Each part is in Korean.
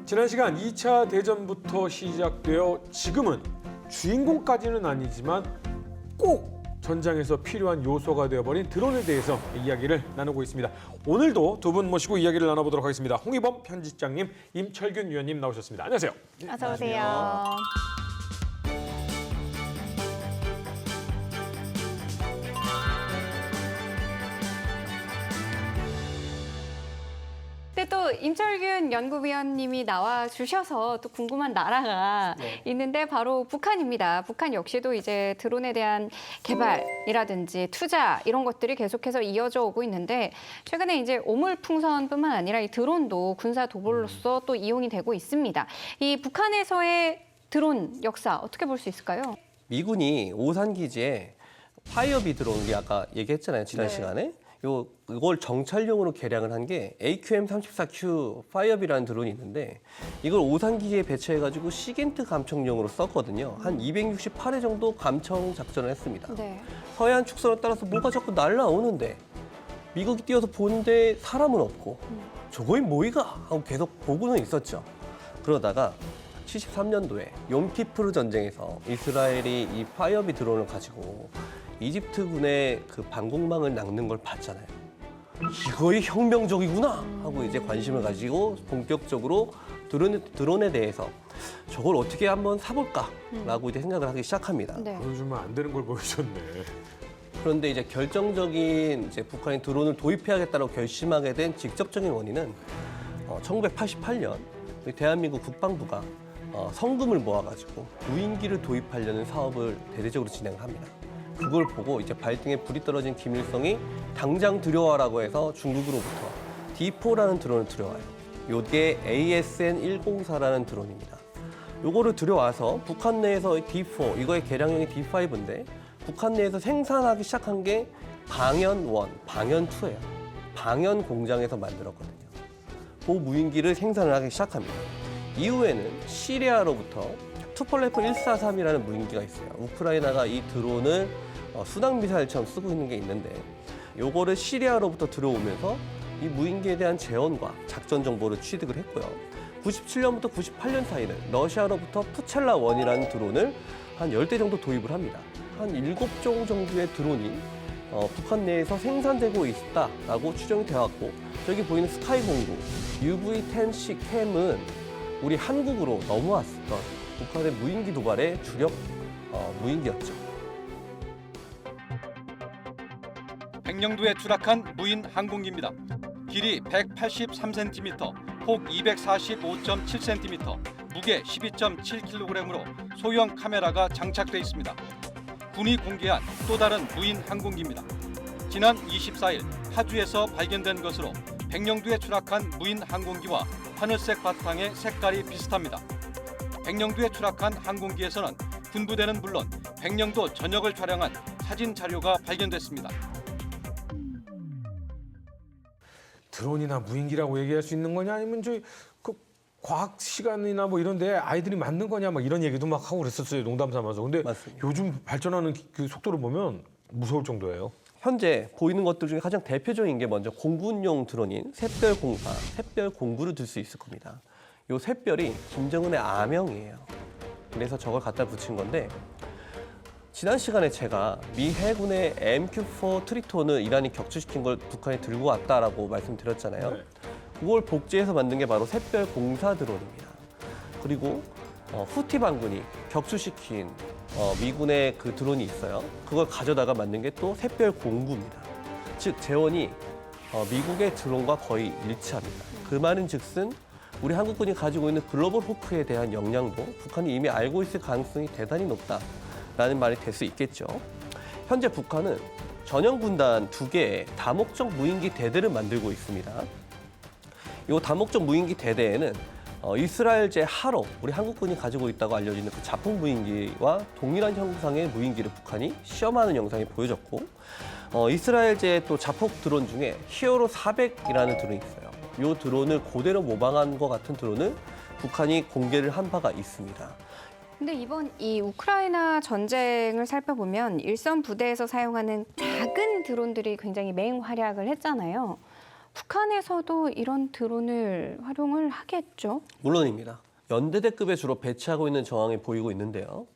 지난 시간 2차 대전부터 시작되어 지금은 주인공까지는 아니지만 꼭 전장에서 필요한 요소가 되어버린 드론에 대해서 이야기를 나누고 있습니다. 오늘도 두 분 모시고 이야기를 나눠보도록 하겠습니다. 홍희범 편집장님, 임철균 위원님 나오셨습니다. 안녕하세요. 어서 오세요. 근데 또 임철균 연구위원님이 나와 주셔서 또 궁금한 나라가 있는데 바로 북한입니다. 북한 역시도 이제 드론에 대한 개발이라든지 투자 이런 것들이 계속해서 이어져 오고 있는데 최근에 이제 오물풍선뿐만 아니라 이 드론도 군사 도구로서 또 이용이 되고 있습니다. 이 북한에서의 드론 역사 어떻게 볼 수 있을까요? 미군이 오산 기지에 파이어비 드론 우리 아까 얘기했잖아요. 지난 시간에. 이걸 정찰용으로 개량을 한 게 AQM-34Q 파이어비라는 드론이 있는데 이걸 오산 기지에 배치해가지고 시겐트 감청용으로 썼거든요. 한 268회 정도 감청 작전을 했습니다. 네. 서해안 축선에 따라서 뭐가 자꾸 날라오는데 미국이 뛰어서 보는데 사람은 없고 저거이 뭐이가 하고 계속 보고는 있었죠. 그러다가 73년도에 욤키프르 전쟁에서 이스라엘이 이 파이어비 드론을 가지고 이집트군의 그 방공망을 낚는 걸 봤잖아요. 이거이 혁명적이구나 하고 이제 관심을 가지고 본격적으로 드론에 대해서 저걸 어떻게 한번 사볼까라고 이제 생각을 하기 시작합니다. 네. 보여주면 안 되는 걸 보여줬네. 그런데 이제 결정적인 이제 북한이 드론을 도입해야겠다고 결심하게 된 직접적인 원인은 1988년 대한민국 국방부가 성금을 모아가지고 무인기를 도입하려는 사업을 대대적으로 진행을 합니다. 그걸 보고 이제 발등에 불이 떨어진 김일성이 당장 들여와라고 해서 중국으로부터 D4라는 드론을 들여와요. 이게 ASN-104라는 드론입니다. 요거를 들여와서 북한 내에서 D4, 이거의 개량형이 D5인데 북한 내에서 생산하기 시작한 게 방연1, 방연2예요. 방연 공장에서 만들었거든요. 그 무인기를 생산을 하기 시작합니다. 이후에는 시리아로부터 투폴레프 143이라는 무인기가 있어요. 우크라이나가 이 드론을 순항 미사일처럼 쓰고 있는 게 있는데 요거를 시리아로부터 들어오면서 이 무인기에 대한 재원과 작전 정보를 취득을 했고요. 97년부터 98년 사이는 러시아로부터 푸첼라1이라는 드론을 한 10대 정도 도입을 합니다. 한 7종 정도의 드론이 북한 내에서 생산되고 있다라고 추정이 되었고 저기 보이는 스카이공구 UV-10C 캠은 우리 한국으로 넘어왔었던 북한의 무인기 도발의 주력 무인기였죠. 백령도에 추락한 무인 항공기입니다. 길이 183cm, 폭 245.7cm, 무게 12.7kg으로 소형 카메라가 장착돼 있습니다. 군이 공개한 또 다른 무인 항공기입니다. 지난 24일 파주에서 발견된 것으로 백령도에 추락한 무인 항공기와 하늘색 바탕의 색깔이 비슷합니다. 백령도에 추락한 항공기에서는 군부대는 물론 백령도 전역을 촬영한 사진 자료가 발견됐습니다. 드론이나 무인기라고 얘기할 수 있는 거냐 아니면 그 과학 시간이나 뭐 이런데 아이들이 만든 거냐 막 이런 얘기도 막 하고 그랬었어요. 농담 삼아서. 근데 맞습니다. 요즘 발전하는 그 속도를 보면 무서울 정도예요. 현재 보이는 것들 중에 가장 대표적인 게 먼저 공군용 드론인 샛별공사, 샛별공구를 들 수 있을 겁니다. 이 샛별이 김정은의 아명이에요. 그래서 저걸 갖다 붙인 건데 지난 시간에 제가 미 해군의 MQ-4 트리톤을 이란이 격추시킨 걸 북한이 들고 왔다라고 말씀드렸잖아요. 네. 그걸 복제해서 만든 게 바로 샛별공사 드론입니다. 그리고 후티 반군이 격추시킨 미군의 그 드론이 있어요. 그걸 가져다가 만든 게 또 샛별공구입니다. 즉 재원이 미국의 드론과 거의 일치합니다. 그 말인즉슨 우리 한국군이 가지고 있는 글로벌 호크에 대한 역량도 북한이 이미 알고 있을 가능성이 대단히 높다라는 말이 될 수 있겠죠. 현재 북한은 전형 군단 2개의 다목적 무인기 대대를 만들고 있습니다. 이 다목적 무인기 대대에는 이스라엘제 하로 우리 한국군이 가지고 있다고 알려지는 그 자폭 무인기와 동일한 형상의 무인기를 북한이 시험하는 영상이 보여졌고 이스라엘제 또 자폭 드론 중에 히어로 400이라는 드론이 있어요. 이 드론을 그대로 모방한 것 같은 드론을 북한이 공개를 한 바가 있습니다. 근데 이번 이 우크라이나 전쟁을 살펴보면 일선 부대에서 사용하는 작은 드론들이 굉장히 맹활약을 했잖아요. 북한에서도 이런 드론을 활용을 하겠죠? 물론입니다. 연대대급에 주로 배치하고 있는 정황이 보이고 있는데요.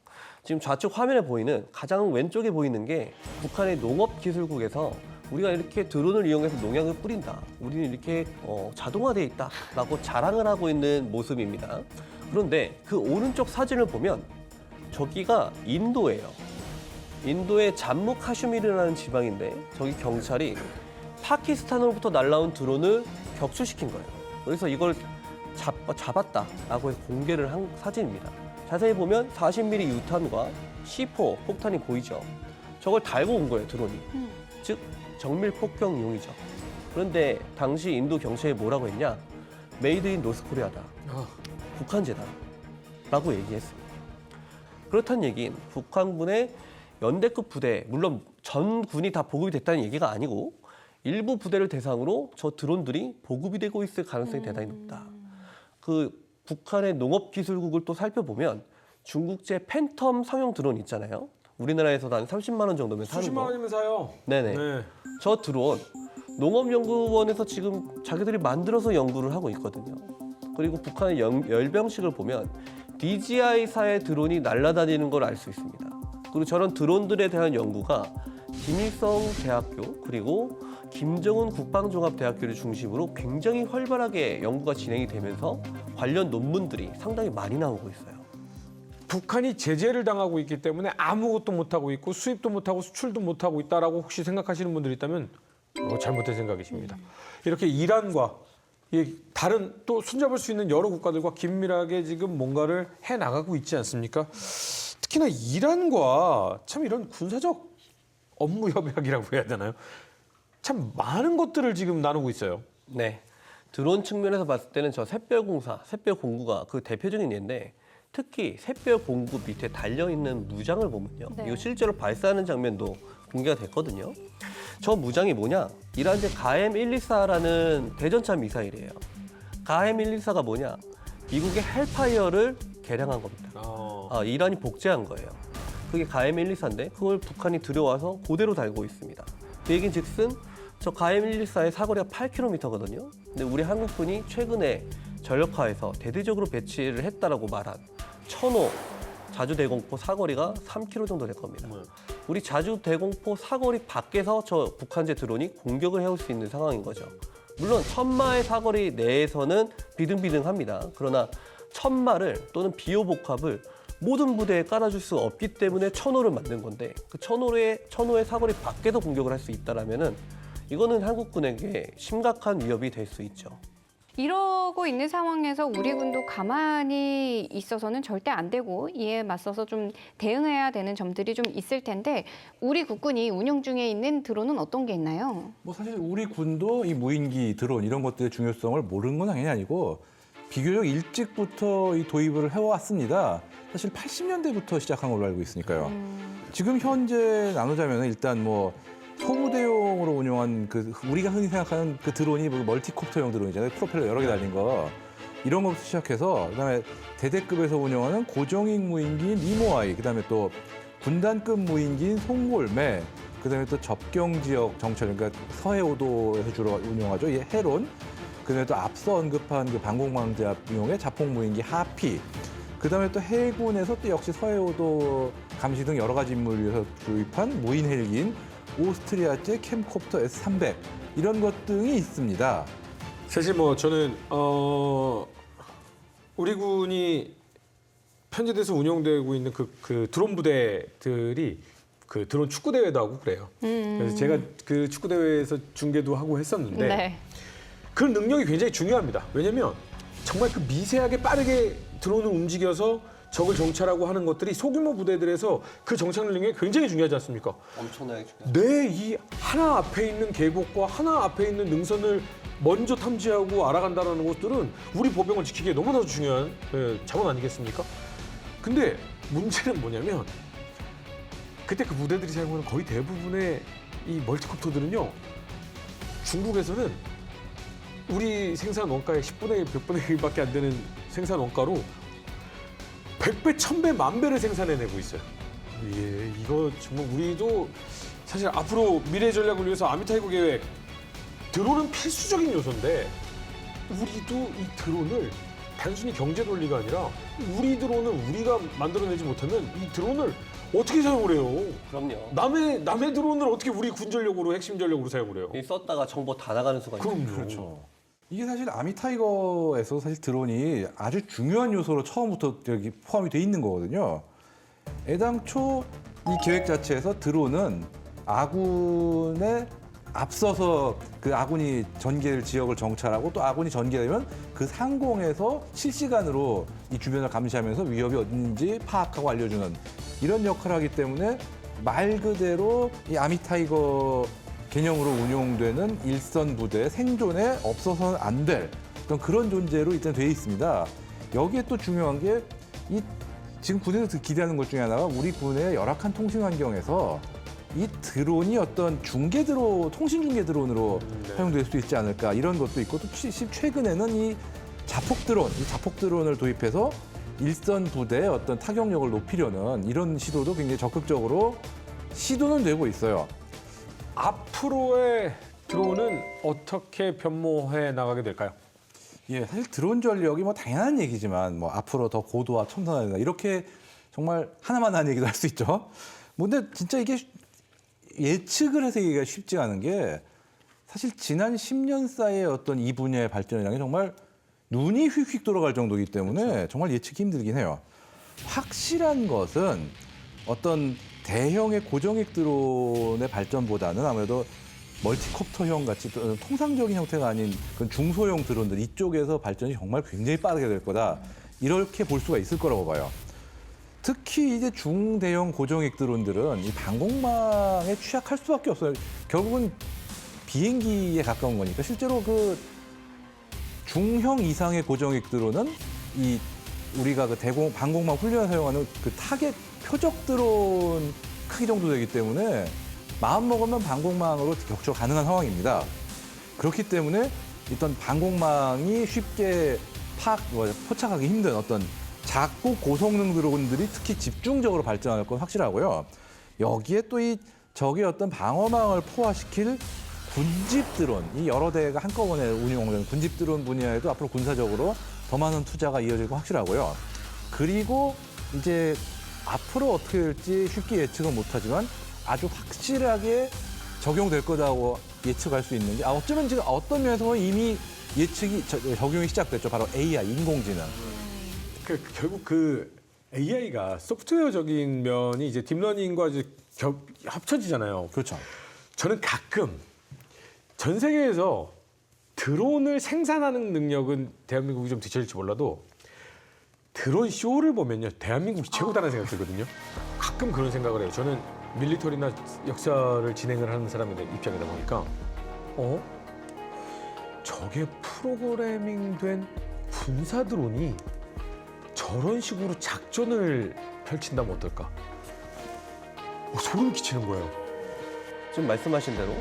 지금 좌측 화면에 보이는 가장 왼쪽에 보이는 게 북한의 농업기술국에서 우리가 이렇게 드론을 이용해서 농약을 뿌린다. 우리는 이렇게 자동화되어 있다라고 자랑을 하고 있는 모습입니다. 그런데 그 오른쪽 사진을 보면 저기가 인도예요. 인도의 잠무 카슈미르라는 지방인데 저기 경찰이 파키스탄으로부터 날라온 드론을 격추시킨 거예요. 그래서 이걸 잡았다라고 해서 공개를 한 사진입니다. 자세히 보면 40mm 유탄과 C4 폭탄이 보이죠. 저걸 달고 온 거예요, 드론이. 즉 정밀 폭격용이죠. 그런데 당시 인도 경찰이 뭐라고 했냐? 메이드 인 노스코리아다. 북한제다. 라고 얘기했습니다. 그렇다는 얘기는 북한군의 연대급 부대, 물론 전 군이 다 보급이 됐다는 얘기가 아니고 일부 부대를 대상으로 저 드론들이 보급이 되고 있을 가능성이 대단히 높다. 그 북한의 농업기술국을 또 살펴보면 중국제 팬텀 상용 드론 있잖아요. 우리나라에서도 한 30만 원 정도면 사는 수십만 거. 원이면 사요. 네네. 네. 저 드론 농업연구원에서 지금 자기들이 만들어서 연구를 하고 있거든요. 그리고 북한의 열병식을 보면 DJI사의 드론이 날아다니는 걸 알 수 있습니다. 그리고 저런 드론들에 대한 연구가 김일성 대학교 그리고 김정은 국방종합대학교를 중심으로 굉장히 활발하게 연구가 진행이 되면서 관련 논문들이 상당히 많이 나오고 있어요. 북한이 제재를 당하고 있기 때문에 아무것도 못하고 있고 수입도 못하고 수출도 못하고 있다라고 혹시 생각하시는 분들이 있다면 잘못된 생각이십니다. 이렇게 이란과 다른 또 손잡을 수 있는 여러 국가들과 긴밀하게 지금 뭔가를 해나가고 있지 않습니까? 특히나 이란과 참 이런 군사적 업무 협약이라고 해야 되나요? 참 많은 것들을 지금 나누고 있어요. 네. 드론 측면에서 봤을 때는 저 샛별공사, 샛별공구가 그 대표적인 예인데 특히 샛별공구 밑에 달려있는 무장을 보면요. 네. 이거 실제로 발사하는 장면도 공개가 됐거든요. 저 무장이 뭐냐? 이란제 가엠124라는 대전차 미사일이에요. 가엠124가 뭐냐? 미국의 헬파이어를 개량한 겁니다. 이란이 복제한 거예요. 그게 가엠124인데 그걸 북한이 들여와서 그대로 달고 있습니다. 그 얘기는 즉슨 저 가엠124의 사거리가 8km거든요. 근데 우리 한국군이 최근에 전력화해서 대대적으로 배치를 했다라고 말한 천호 자주대공포 사거리가 3km 정도 될 겁니다. 우리 자주대공포 사거리 밖에서 저 북한제 드론이 공격을 해올 수 있는 상황인 거죠. 물론 천마의 사거리 내에서는 비등비등합니다. 그러나 천마를 또는 비호복합을 모든 부대에 깔아줄 수 없기 때문에 천호를 만든 건데 그 천호의 사거리 밖에서 공격을 할 수 있다라면은 이거는 한국군에게 심각한 위협이 될 수 있죠. 이러고 있는 상황에서 우리 군도 가만히 있어서는 절대 안 되고 이에 맞서서 좀 대응해야 되는 점들이 좀 있을 텐데 우리 국군이 운영 중에 있는 드론은 어떤 게 있나요? 뭐 사실 우리 군도 이 무인기 드론 이런 것들의 중요성을 모르는 건 당연히 아니고 비교적 일찍부터 이 도입을 해왔습니다. 사실 80년대부터 시작한 걸로 알고 있으니까요. 지금 현재 나누자면 일단 뭐 소부대용으로 운용한 그 우리가 흔히 생각하는 그 드론이 뭐 멀티콥터용 드론이잖아요. 프로펠러 여러 개 달린 거. 이런 것부터 시작해서 그다음에 대대급에서 운영하는 고정익 무인기인 이모아이, 그다음에 또 군단급 무인기인 송골매, 그다음에 또 접경 지역 정찰, 그러니까 서해오도에서 주로 운용하죠. 이 해론. 그다음에 또 앞서 언급한 그 방공망자용의 자폭 무인기 하피. 그다음에 또 해군에서 또 역시 서해오도 감시 등 여러 가지 임무를 위해서 도입한 무인 헬기인 오스트리아제 캠콥터 S300 이런 것 등이 있습니다. 사실 뭐 저는 우리 군이 편제돼서 운영되고 있는 그 드론 부대들이 그 드론 축구 대회도 하고 그래요. 그래서 제가 그 축구 대회에서 중계도 하고 했었는데 네. 그 능력이 굉장히 중요합니다. 왜냐하면 정말 그 미세하게 빠르게 드론을 움직여서 적을 정찰하고 하는 것들이 소규모 부대들에서 그 정찰 능력이 굉장히 중요하지 않습니까? 엄청나게 중요합니다. 내 이 하나 앞에 있는 계곡과 하나 앞에 있는 능선을 먼저 탐지하고 알아간다는 것들은 우리 보병을 지키기에 너무나도 중요한 자원 아니겠습니까? 근데 문제는 뭐냐면 그때 그 부대들이 사용하는 거의 대부분의 이 멀티콥터들은요. 중국에서는 우리 생산 원가의 10분의 1, 100분의 1밖에 안 되는 생산 원가로 100배, 1000배, 10,000배를 생산해내고 있어요. 이거 정말 우리도 사실 앞으로 미래 전략을 위해서 아미타이거 계획 드론은 필수적인 요소인데 우리도 이 드론을 단순히 경제 논리가 아니라 우리 드론을 우리가 만들어내지 못하면 이 드론을 어떻게 사용을 해요? 그럼요. 남의 드론을 어떻게 우리 군전력으로 핵심 전력으로 사용을 해요? 이 썼다가 정보 다 나가는 수가 있어요. 그럼요. 그렇죠. 이게 사실 아미타이거에서 사실 드론이 아주 중요한 요소로 처음부터 여기 포함이 돼 있는 거거든요. 애당초 이 계획 자체에서 드론은 아군에 앞서서 그 아군이 전개 지역을 정찰하고 또 아군이 전개되면 그 상공에서 실시간으로 이 주변을 감시하면서 위협이 어딘지 파악하고 알려주는 이런 역할을 하기 때문에 말 그대로 이 아미타이거 개념으로 운용되는 일선 부대 생존에 없어서는 안 될 어떤 그런 존재로 일단 돼 있습니다. 여기에 또 중요한 게 이 지금 군에서 기대하는 것 중에 하나가 우리 군의 열악한 통신 환경에서 이 드론이 어떤 중계 드론, 통신 중계 드론으로 사용될 수 있지 않을까 이런 것도 있고 또 최근에는 이 자폭 드론을 도입해서 일선 부대의 어떤 타격력을 높이려는 이런 시도도 굉장히 적극적으로 시도는 되고 있어요. 앞으로의 드론은 어떻게 변모해 나가게 될까요? 예, 사실 드론 전력이 뭐 당연한 얘기지만 뭐 앞으로 더 고도화 첨단화된다 이렇게 정말 하나만 얘기도 할 수 있죠. 뭐 근데 진짜 이게 예측을 해서 얘기가 쉽지 않은 게 사실 지난 10년 사이의 어떤 이 분야의 발전이라는 게 정말 눈이 휙휙 돌아갈 정도이기 때문에 정말 예측이 힘들긴 해요. 확실한 것은 어떤 대형의 고정익 드론의 발전보다는 아무래도 멀티콥터형 같이 통상적인 형태가 아닌 그런 중소형 드론들 이쪽에서 발전이 정말 굉장히 빠르게 될 거다. 이렇게 볼 수가 있을 거라고 봐요. 특히 이제 중대형 고정익 드론들은 이 방공망에 취약할 수밖에 없어요. 결국은 비행기에 가까운 거니까 실제로 그 중형 이상의 고정익 드론은 이 우리가 그 방공망 훈련에 사용하는 그 타겟 표적 드론 크기 정도 되기 때문에 마음 먹으면 방공망으로 격추가 가능한 상황입니다. 그렇기 때문에 일단 방공망이 쉽게 포착하기 힘든 어떤 작고 고성능 드론들이 특히 집중적으로 발전할 건 확실하고요. 여기에 또 이 적의 어떤 방어망을 포화시킬 군집 드론, 이 여러 대가 한꺼번에 운용되는 군집 드론 분야에도 앞으로 군사적으로 더 많은 투자가 이어질 건 확실하고요. 그리고 이제 앞으로 어떻게 될지 쉽게 예측은 못하지만 아주 확실하게 적용될 거라고 예측할 수 있는 게 어쩌면 지금 어떤 면에서 이미 예측이 적용이 시작됐죠. 바로 AI, 인공지능. 결국 그 AI가 소프트웨어적인 면이 이제 딥러닝과 이제 합쳐지잖아요. 그렇죠. 저는 가끔 전 세계에서 드론을 생산하는 능력은 대한민국이 좀 뒤처질지 몰라도 드론 쇼를 보면요. 대한민국이 최고다라는 생각이 들거든요. 가끔 그런 생각을 해요. 저는 밀리터리나 역사를 진행을 하는 사람의 입장이다 보니까 저게 프로그래밍된 군사 드론이 저런 식으로 작전을 펼친다면 어떨까? 소름 끼치는 거예요. 지금 말씀하신 대로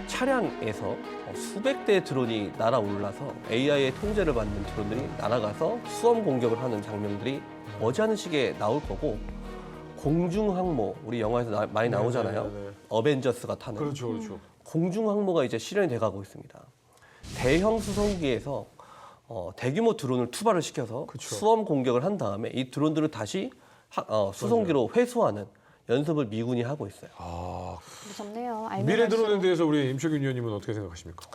차량에서 수백 대의 드론이 날아올라서 AI의 통제를 받는 드론들이 날아가서 수험 공격을 하는 장면들이 머지않은 시기에 나올 거고 공중항모, 우리 영화에서 많이 나오잖아요. 네네네. 어벤져스가 타는. 그렇죠. 공중항모가 이제 실현이 돼가고 있습니다. 대형 수송기에서 대규모 드론을 투발을 시켜서 그쵸. 수험 공격을 한 다음에 이 드론들을 다시 수송기로 회수하는 연습을 미군이 하고 있어요. 무섭네요. 알면 미래 할수록. 드론에 대해서 우리 임석윤 위원님은 어떻게 생각하십니까?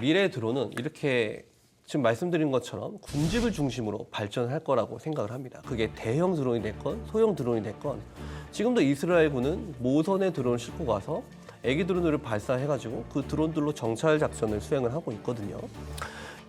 미래 드론은 이렇게 지금 말씀드린 것처럼 군집을 중심으로 발전할 거라고 생각을 합니다. 그게 대형 드론이 됐건 소형 드론이 됐건 지금도 이스라엘군은 모선의 드론을 싣고 가서 애기 드론을 발사해가지고 그 드론들로 정찰 작전을 수행을 하고 있거든요.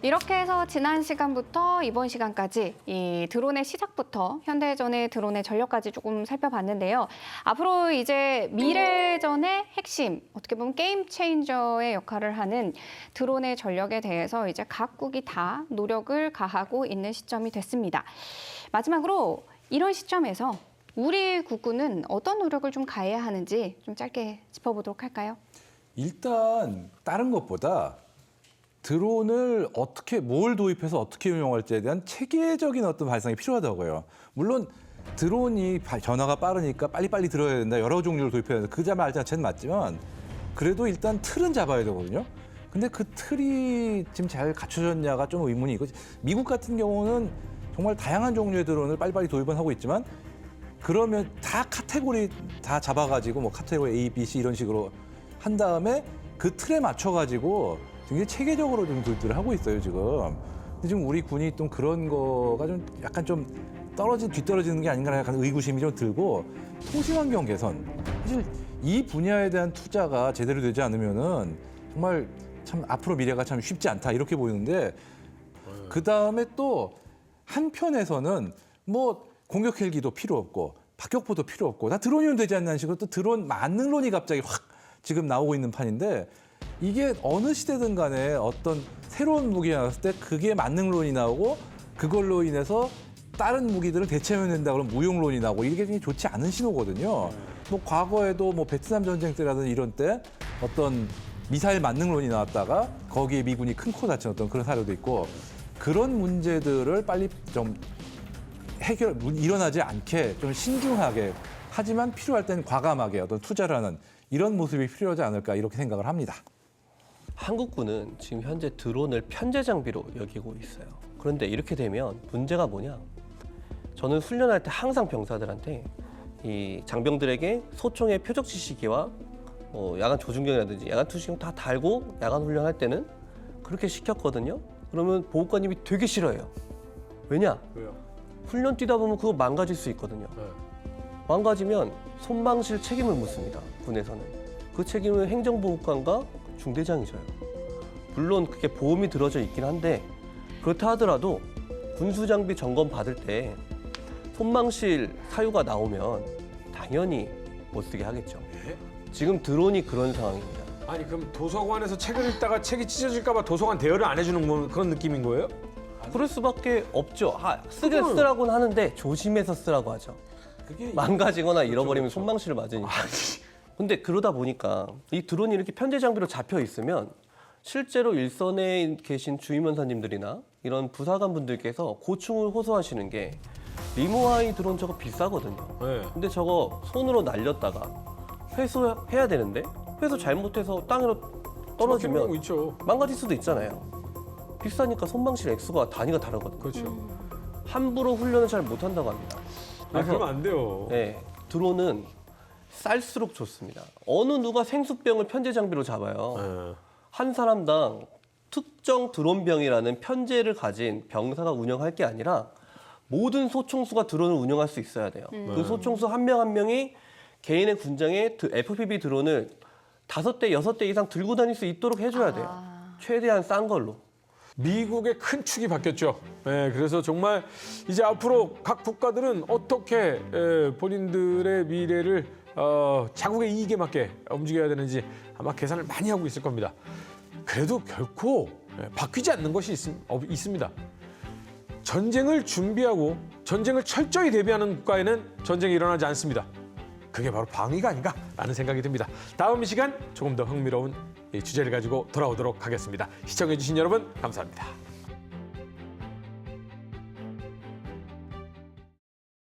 이렇게 해서 지난 시간부터 이번 시간까지 이 드론의 시작부터 현대전의 드론의 전력까지 조금 살펴봤는데요. 앞으로 이제 미래전의 핵심, 어떻게 보면 게임 체인저의 역할을 하는 드론의 전력에 대해서 이제 각국이 다 노력을 가하고 있는 시점이 됐습니다. 마지막으로 이런 시점에서 우리 국군은 어떤 노력을 좀 가해야 하는지 좀 짧게 짚어보도록 할까요? 일단 다른 것보다 드론을 뭘 도입해서 어떻게 운용할지에 대한 체계적인 어떤 발상이 필요하다고요. 물론 드론이 변화가 빠르니까 빨리빨리 들어야 된다. 여러 종류를 도입해야 된다. 그 말 자체는 맞지만 그래도 일단 틀은 잡아야 되거든요. 근데 그 틀이 지금 잘 갖춰졌냐가 좀 의문이 있고 미국 같은 경우는 정말 다양한 종류의 드론을 빨리빨리 도입은 하고 있지만 그러면 다 카테고리 다 잡아가지고 뭐 카테고리 A, B, C 이런 식으로 한 다음에 그 틀에 맞춰가지고 굉장히 체계적으로 좀 도입들을 하고 있어요 지금. 근데 지금 우리 군이 좀 그런 거가 좀 약간 좀 뒤떨어지는 게 아닌가 약간 의구심이 좀 들고 통신환경 개선 사실 이 분야에 대한 투자가 제대로 되지 않으면은 정말 참 앞으로 미래가 참 쉽지 않다 이렇게 보이는데 그 다음에 또 한편에서는 뭐 공격 헬기도 필요 없고 박격포도 필요 없고 다 드론이면 되지 않는 식으로 또 드론 만능론이 갑자기 확 지금 나오고 있는 판인데 이게 어느 시대든 간에 어떤 새로운 무기가 나왔을 때 그게 만능론이 나오고 그걸로 인해서 다른 무기들을 대체하면 된다 그러면 무용론이 나오고 이게 굉장히 좋지 않은 신호거든요. 뭐 과거에도 뭐 베트남 전쟁 때라든지 이런 때 어떤 미사일 만능론이 나왔다가 거기에 미군이 큰 코 다친 어떤 그런 사례도 있고 그런 문제들을 빨리 좀 일어나지 않게 좀 신중하게 하지만 필요할 때는 과감하게 어떤 투자를 하는 이런 모습이 필요하지 않을까 이렇게 생각을 합니다. 한국군은 지금 현재 드론을 편제 장비로 여기고 있어요. 그런데 이렇게 되면 문제가 뭐냐? 저는 훈련할 때 항상 병사들한테 이 장병들에게 소총의 표적 지시기와 야간 조준경이라든지 야간 투시경 다 달고 야간 훈련할 때는 그렇게 시켰거든요. 그러면 보호관님이 되게 싫어해요. 왜냐? 왜요? 훈련 뛰다 보면 그거 망가질 수 있거든요. 네. 망가지면 손망실 책임을 묻습니다. 군에서는. 그 책임은 행정보호관과 중대장이 져요. 물론 그게 보험이 들어져 있긴 한데 그렇다 하더라도 군수장비 점검 받을 때 손망실 사유가 나오면 당연히 못 쓰게 하겠죠. 예? 지금 드론이 그런 상황입니다. 아니 그럼 도서관에서 책을 읽다가 책이 찢어질까 봐 도서관 대여를 안 해주는 뭐 그런 느낌인 거예요? 그럴 수밖에 없죠. 그건- 쓰라고는 하는데 조심해서 쓰라고 하죠. 그게 망가지거나 잃어버리면 손망실을 맞으니까. 아니, 근데 그러다 보니까 이 드론이 이렇게 편제 장비로 잡혀 있으면 실제로 일선에 계신 주임원사님들이나 이런 부사관분들께서 고충을 호소하시는 게 리모아이 드론 저거 비싸거든요. 네. 근데 저거 손으로 날렸다가 회수해야 되는데 회수 잘못해서 땅으로 경우 떨어지면 있죠. 망가질 수도 있잖아요. 비싸니까 손방실 액수가 단위가 다르거든요. 그렇죠. 함부로 훈련을 잘 못한다고 합니다. 아 그러면 안 돼요. 네, 드론은 쌀수록 좋습니다. 어느 누가 생수병을 편제 장비로 잡아요. 네. 한 사람당 특정 드론병이라는 편제를 가진 병사가 운영할 게 아니라 모든 소총수가 드론을 운영할 수 있어야 돼요. 그 소총수 한 명 한 명이 개인의 군장에 FPV 드론을 5대, 6대 이상 들고 다닐 수 있도록 해줘야 돼요. 최대한 싼 걸로. 미국의 큰 축이 바뀌었죠. 네, 그래서 정말 이제 앞으로 각 국가들은 어떻게 본인들의 미래를 자국의 이익에 맞게 움직여야 되는지 아마 계산을 많이 하고 있을 겁니다. 그래도 결코 바뀌지 않는 것이 있습니다. 전쟁을 준비하고 전쟁을 철저히 대비하는 국가에는 전쟁이 일어나지 않습니다. 그게 바로 방위가 아닌가라는 생각이 듭니다. 다음 이 시간 조금 더 흥미로운 이 주제를 가지고 돌아오도록 하겠습니다. 시청해주신 여러분 감사합니다.